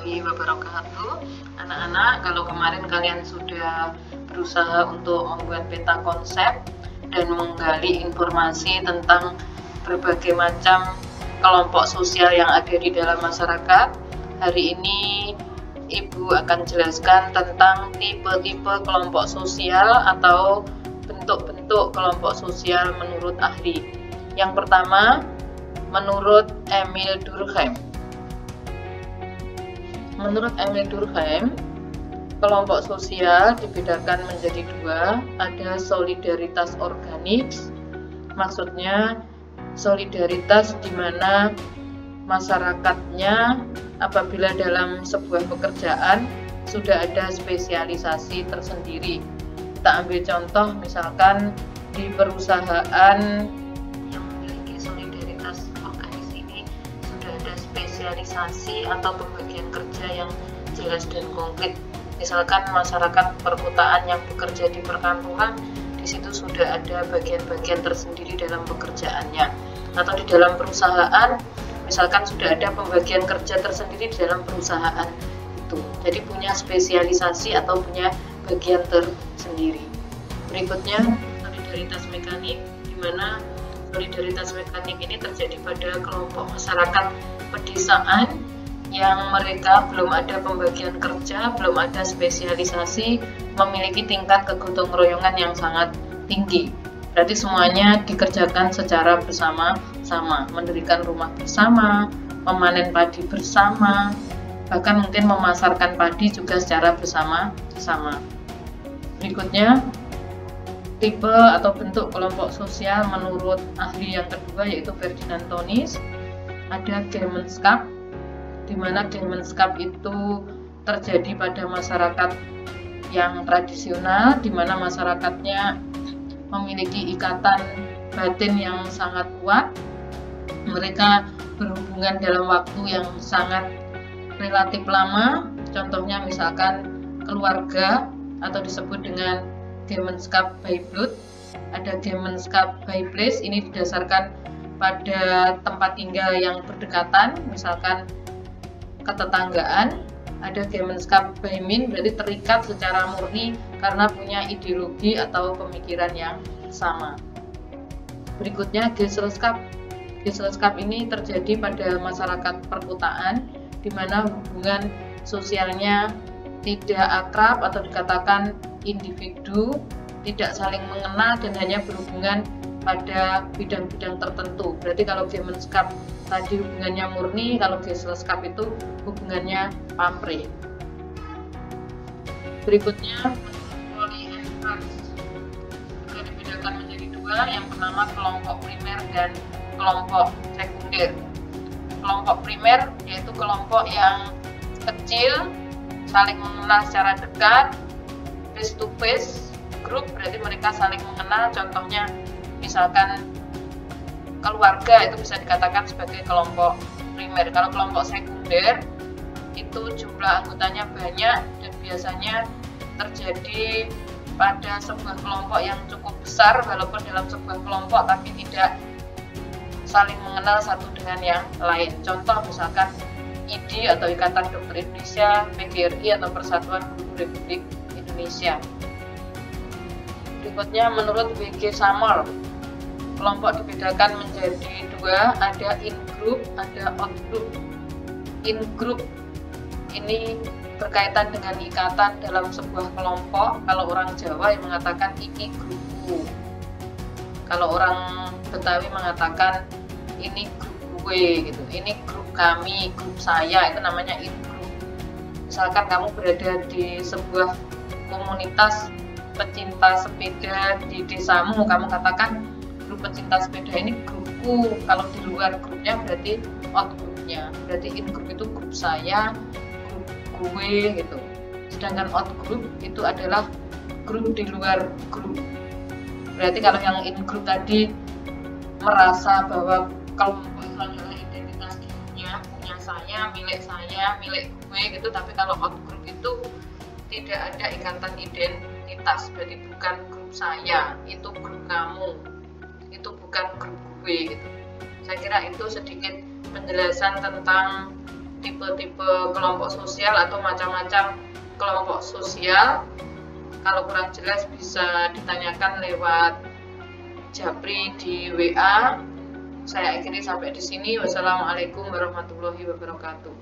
warahmatullahi wabarakatuh. Anak-anak, kalau kemarin kalian sudah berusaha untuk membuat peta konsep dan menggali informasi tentang berbagai macam kelompok sosial yang ada di dalam masyarakat, hari ini Ibu akan jelaskan tentang tipe-tipe kelompok sosial atau bentuk-bentuk kelompok sosial menurut ahli. Yang pertama, menurut Emil Durkheim. Menurut Emil Durkheim, kelompok sosial dibedakan menjadi dua, ada solidaritas organik, maksudnya solidaritas di mana masyarakatnya apabila dalam sebuah pekerjaan sudah ada spesialisasi tersendiri. Kita ambil contoh misalkan di perusahaan yang memiliki solidaritas organis ini sudah ada spesialisasi atau pembagian kerja yang jelas dan konkret. Misalkan masyarakat perkotaan yang bekerja di perkantoran, di situ sudah ada bagian-bagian tersendiri dalam pekerjaannya. Atau di dalam perusahaan, misalkan sudah ada pembagian kerja tersendiri di dalam perusahaan itu. Jadi punya spesialisasi atau punya bagian tersendiri. Berikutnya, solidaritas mekanik, di mana solidaritas mekanik ini terjadi pada kelompok masyarakat pedesaan yang mereka belum ada pembagian kerja, belum ada spesialisasi, memiliki tingkat kegotong royongan yang sangat tinggi. Berarti semuanya dikerjakan secara bersama-sama, mendirikan rumah bersama, memanen padi bersama, bahkan mungkin memasarkan padi juga secara bersama-sama. Berikutnya, tipe atau bentuk kelompok sosial menurut ahli yang kedua yaitu Ferdinand Tönnies. Ada Gemeinschaft, di mana Gemeinschaft itu terjadi pada masyarakat yang tradisional, di mana masyarakatnya memiliki ikatan batin yang sangat kuat. Mereka berhubungan dalam waktu yang sangat relatif lama, contohnya misalkan keluarga atau disebut dengan Gemeinschaft by blood. Ada Gemeinschaft by place, ini didasarkan pada tempat tinggal yang berdekatan, misalkan ketetanggaan. Ada Gemeinschaft by Mind, berarti terikat secara murni karena punya ideologi atau pemikiran yang sama. Berikutnya Gesellschaft. Gesellschaft ini terjadi pada masyarakat perkotaan, di mana hubungan sosialnya tidak akrab atau dikatakan individu, tidak saling mengenal dan hanya berhubungan pada bidang-bidang tertentu. Berarti kalau Gemeinschaft tadi hubungannya murni, kalau Gesellschaft itu hubungannya pamrih. Berikutnya, Polly and Franz juga dibedakan menjadi dua. Yang pertama kelompok primer dan kelompok sekunder. Kelompok primer yaitu kelompok yang kecil, saling mengenal secara dekat, face to face, grup berarti mereka saling mengenal, contohnya misalkan keluarga itu bisa dikatakan sebagai kelompok primer. Kalau kelompok sekunder itu jumlah anggotanya banyak dan biasanya terjadi pada sebuah kelompok yang cukup besar, walaupun dalam sebuah kelompok tapi tidak saling mengenal satu dengan yang lain. Contoh misalkan IDI atau Ikatan Dokter Indonesia, PGRI atau Persatuan Guru Republik Indonesia. Berikutnya menurut W.G. Sammer, kelompok dibedakan menjadi dua, ada in-group, ada out-group. In-group ini berkaitan dengan ikatan dalam sebuah kelompok. Kalau orang Jawa yang mengatakan iki grupku, kalau orang Betawi mengatakan ini grup gue gitu, ini grup kami, grup saya, itu namanya in-group. Misalkan kamu berada di sebuah komunitas pecinta sepeda di desamu, kamu katakan grup pecinta sepeda ini grupku. Kalau di luar grupnya berarti out grupnya, berarti in group itu grup saya, grup gue gitu. Sedangkan out group itu adalah grup di luar grup. Berarti kalau yang in group tadi merasa bahwa kelompok itu adalah identitas dirinya, punya saya, milik gue gitu. Tapi kalau out group itu tidak ada ikatan identitas, berarti bukan grup saya, itu grup kamu, itu bukan grup gue gitu. Saya kira itu sedikit penjelasan tentang tipe-tipe kelompok sosial atau macam-macam kelompok sosial. Kalau kurang jelas bisa ditanyakan lewat Japri di WA. Saya akhiri sampai di sini. Wassalamualaikum warahmatullahi wabarakatuh.